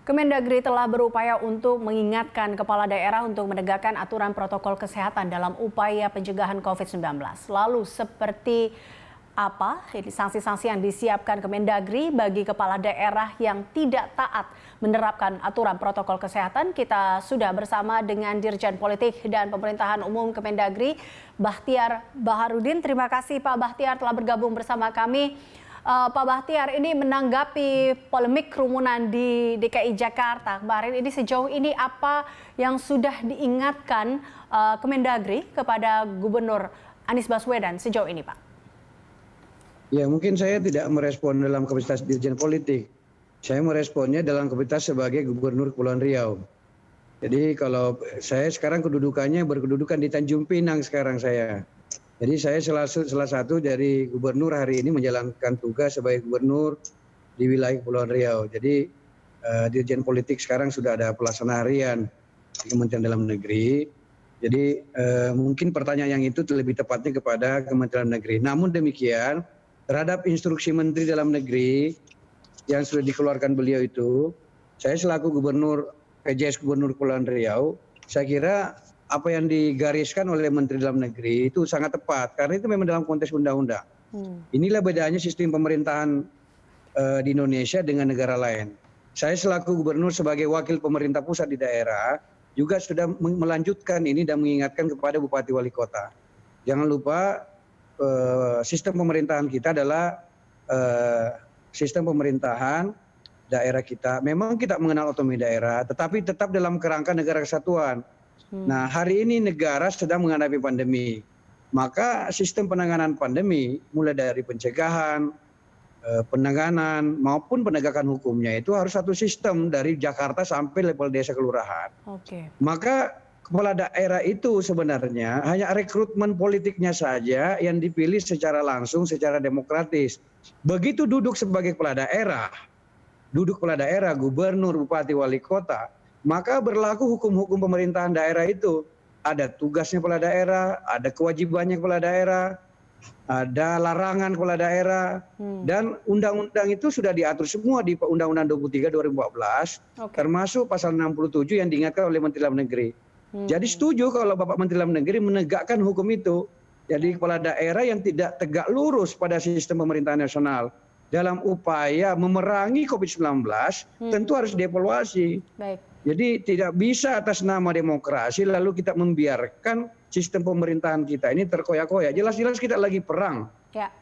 Kemendagri telah berupaya untuk mengingatkan kepala daerah untuk menegakkan aturan protokol kesehatan dalam upaya pencegahan COVID-19. Lalu seperti apa sanksi-sanksi yang disiapkan Kemendagri bagi kepala daerah yang tidak taat menerapkan aturan protokol kesehatan? Kita sudah bersama dengan Dirjen Politik dan Pemerintahan Umum Kemendagri, Bahtiar Baharudin. Terima kasih Pak Bahtiar telah bergabung bersama kami. Pak Bahtiar, ini menanggapi polemik kerumunan di DKI Jakarta kemarin, ini sejauh ini apa yang sudah diingatkan Kemendagri kepada Gubernur Anies Baswedan sejauh ini, Pak? Ya, mungkin saya tidak merespon dalam kapasitas Dirjen Politik. Saya meresponnya dalam kapasitas sebagai Gubernur Kepulauan Riau. Jadi kalau saya sekarang kedudukannya berkedudukan di Tanjung Pinang sekarang saya. Jadi saya salah satu dari gubernur hari ini menjalankan tugas sebagai gubernur di wilayah Kepulauan Riau. Jadi Dirjen Politik sekarang sudah ada pelaksana harian di Kementerian Dalam Negeri. Jadi mungkin pertanyaan yang itu lebih tepatnya kepada Kementerian Negeri. Namun demikian terhadap instruksi Menteri Dalam Negeri yang sudah dikeluarkan beliau itu, saya selaku Gubernur PJS Gubernur Kepulauan Riau, saya kira apa yang digariskan oleh Menteri Dalam Negeri itu sangat tepat karena itu memang dalam konteks undang-undang. Inilah bedanya sistem pemerintahan di Indonesia dengan negara lain. Saya selaku gubernur sebagai wakil pemerintah pusat di daerah juga sudah melanjutkan ini dan mengingatkan kepada bupati wali kota. Jangan lupa sistem pemerintahan kita adalah sistem pemerintahan daerah kita. Memang kita mengenal otonomi daerah, tetapi tetap dalam kerangka negara kesatuan. Nah, hari ini negara sedang menghadapi pandemi. Maka sistem penanganan pandemi mulai dari pencegahan, penanganan maupun penegakan hukumnya itu harus satu sistem dari Jakarta sampai level desa kelurahan. Maka kepala daerah itu sebenarnya hanya rekrutmen politiknya saja yang dipilih secara langsung, secara demokratis. Begitu duduk sebagai kepala daerah, gubernur, bupati, wali kota, maka berlaku hukum-hukum pemerintahan daerah itu. Ada tugasnya kepala daerah, ada kewajibannya kepala daerah, ada larangan kepala daerah, dan undang-undang itu sudah diatur semua di Undang-Undang 23 2014, termasuk pasal 67 yang diingatkan oleh Menteri Dalam Negeri. Jadi setuju kalau Bapak Menteri Dalam Negeri menegakkan hukum itu. Jadi kepala daerah yang tidak tegak lurus pada sistem pemerintahan nasional dalam upaya memerangi COVID-19 tentu harus dievaluasi. Jadi tidak bisa atas nama demokrasi lalu kita membiarkan sistem pemerintahan kita ini terkoyak-koyak. Jelas-jelas kita lagi perang.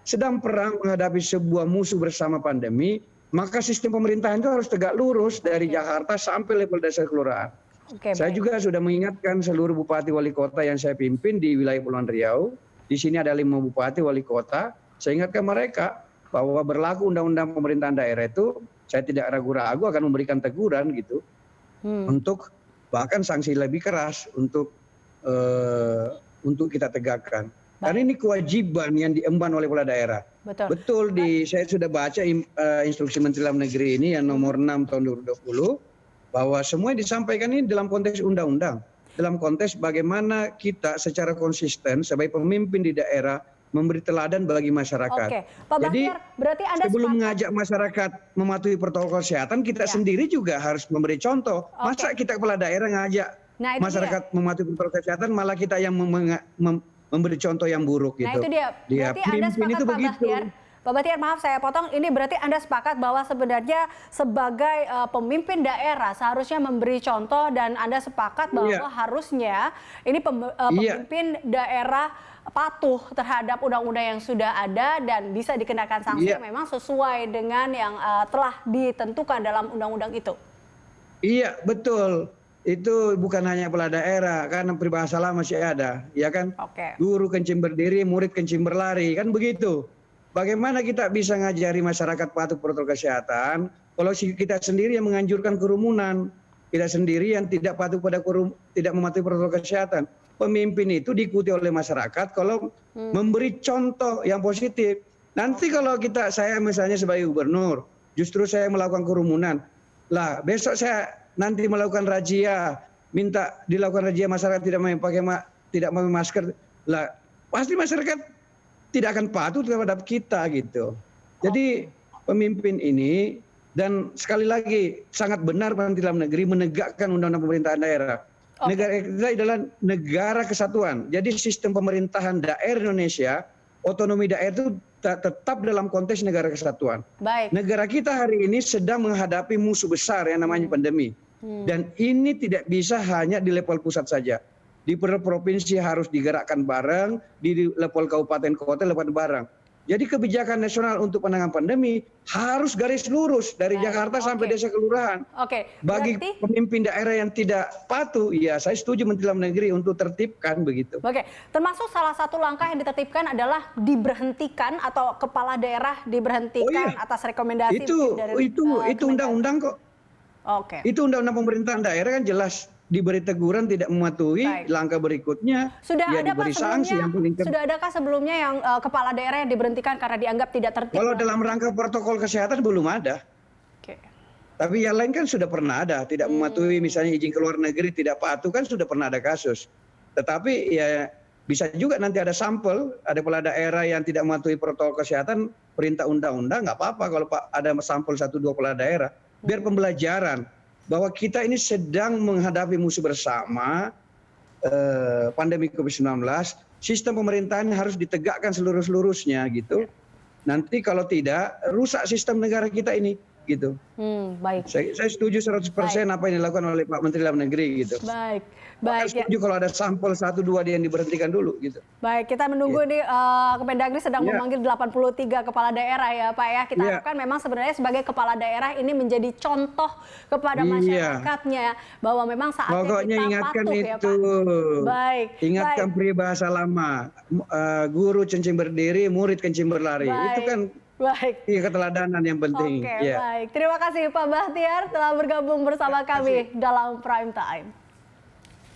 Sedang perang menghadapi sebuah musuh bersama pandemi, maka sistem pemerintahan itu harus tegak lurus dari Jakarta sampai level desa kelurahan. Saya juga sudah mengingatkan seluruh bupati wali kota yang saya pimpin di wilayah Kepulauan Riau. Di sini ada 5 bupati wali kota. Saya ingatkan mereka bahwa berlaku undang-undang pemerintahan daerah itu, saya tidak ragu-ragu akan memberikan teguran gitu. Untuk bahkan sanksi lebih keras untuk kita tegakkan. Karena ini kewajiban yang diemban oleh kepala daerah. Betul, saya sudah baca instruksi Menteri Dalam Negeri ini yang nomor 6 tahun 2020 bahwa semua yang disampaikan ini dalam konteks undang-undang, dalam konteks bagaimana kita secara konsisten sebagai pemimpin di daerah memberi teladan bagi masyarakat. Pak Jadi Bahtiar, berarti Anda sebelum mengajak masyarakat mematuhi protokol kesehatan, kita sendiri juga harus memberi contoh. Masa kita kepala daerah ngajak masyarakat mematuhi protokol kesehatan, malah kita yang memberi contoh yang buruk gitu. Nah itu dia. Berarti Anda sepakat Pak Bahtiar. Pak Bahtiar, maaf saya potong. Ini berarti Anda sepakat bahwa sebenarnya sebagai pemimpin daerah seharusnya memberi contoh dan Anda sepakat bahwa harusnya ini pemimpin daerah patuh terhadap undang-undang yang sudah ada dan bisa dikenakan sanksi memang sesuai dengan yang telah ditentukan dalam undang-undang itu. Iya, betul. Itu bukan hanya kepala daerah, kan peribahasa lama masih ada, ya kan? Guru kencing berdiri, murid kencing berlari, kan begitu. Bagaimana kita bisa ngajari masyarakat patuh protokol kesehatan kalau kita sendiri yang menganjurkan kerumunan, kita sendiri yang tidak patuh pada tidak mematuhi protokol kesehatan. Pemimpin itu diikuti oleh masyarakat kalau memberi contoh yang positif. Nanti kalau saya misalnya sebagai gubernur, justru saya melakukan kerumunan, lah besok saya nanti melakukan razia, minta dilakukan razia masyarakat tidak memakai masker, lah pasti masyarakat tidak akan patuh terhadap kita gitu. Jadi pemimpin ini Dan sekali lagi sangat benar Menteri Dalam Negeri menegakkan undang-undang pemerintahan daerah. Negara kita adalah negara kesatuan. Jadi sistem pemerintahan daerah Indonesia, otonomi daerah itu tetap dalam konteks negara kesatuan. Baik. Negara kita hari ini sedang menghadapi musuh besar yang namanya pandemi. Dan ini tidak bisa hanya di level pusat saja. Di provinsi harus digerakkan bareng, di level kabupaten kota level bareng. Jadi kebijakan nasional untuk penanganan pandemi harus garis lurus dari Jakarta sampai desa kelurahan. Oke. Bagi pemimpin daerah yang tidak patuh, ya saya setuju Menteri Dalam Negeri untuk tertibkan begitu. Oke, termasuk salah satu langkah yang ditertibkan adalah diberhentikan atau kepala daerah diberhentikan atas rekomendasi itu undang-undang kok. Oke. Itu undang-undang pemerintahan daerah kan jelas diberi teguran tidak mematuhi, langkah berikutnya sudah ya diberi sanksi yang paling Sudah adakah sebelumnya yang kepala daerah yang diberhentikan karena dianggap tidak tertib? Kalau dalam rangka protokol kesehatan belum ada. Oke. Tapi yang lain kan sudah pernah ada, tidak mematuhi misalnya izin keluar negeri tidak patuh kan sudah pernah ada kasus. Tetapi ya bisa juga nanti ada sampel, ada kepala daerah yang tidak mematuhi protokol kesehatan, perintah undang-undang nggak apa-apa kalau ada sampel 1-2 kepala daerah. Biar pembelajaran bahwa kita ini sedang menghadapi musuh bersama pandemi COVID-19, sistem pemerintahan harus ditegakkan seluruh-seluruhnya gitu. Nanti kalau tidak, rusak sistem negara kita ini gitu. Baik. Saya setuju 100% apa yang dilakukan oleh Pak Menteri Dalam Negeri gitu. Baik. Saya setuju kalau ada sampel 1-2 dia yang diberhentikan dulu gitu. Baik, kita menunggu nih Kemendagri sedang memanggil 83 kepala daerah ya Pak ya. Kita harapkan memang sebenarnya sebagai kepala daerah ini menjadi contoh kepada masyarakatnya bahwa memang saatnya pokoknya kita ingatkan patuh itu. ya Pak. Baik. Ingatkan peribahasa lama, guru kencing berdiri, murid kencing berlari. Itu kan keteladanan yang penting. Oke, baik. Terima kasih Pak Bahtiar telah bergabung bersama kami dalam Prime Time.